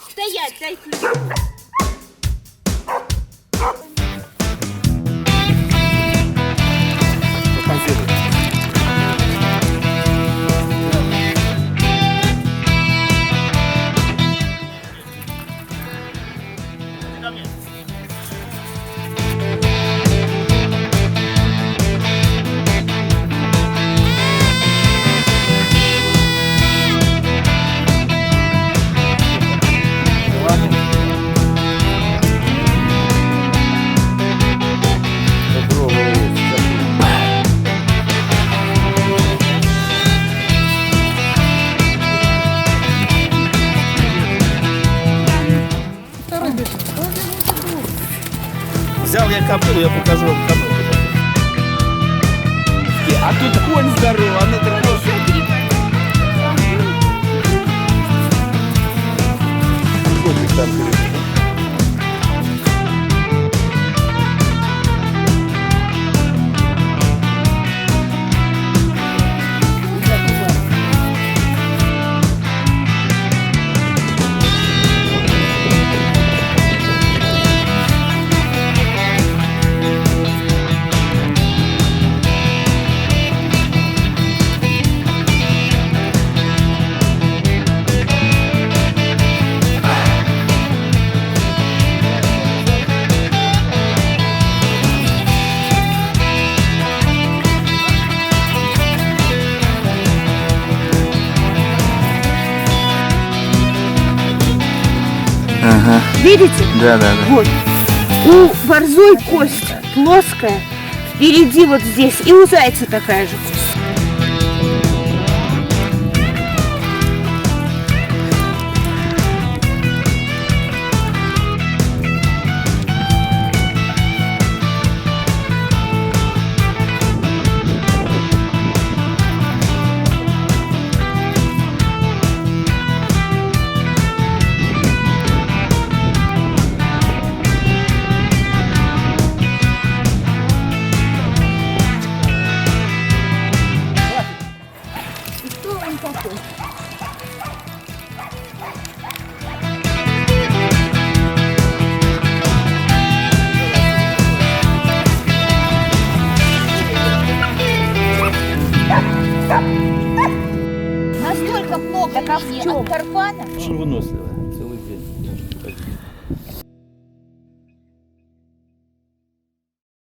Стоять, дай ключ. Взял я кобылу, я покажу вам кобылу. А тут конь здоровый, она такая. Котик там перед. Ага. Видите? Да. Вот. У борзой кость плоская, впереди вот здесь, и у зайца такая же кость. Кто он такой? Настолько много от кармана. Очень выносливая.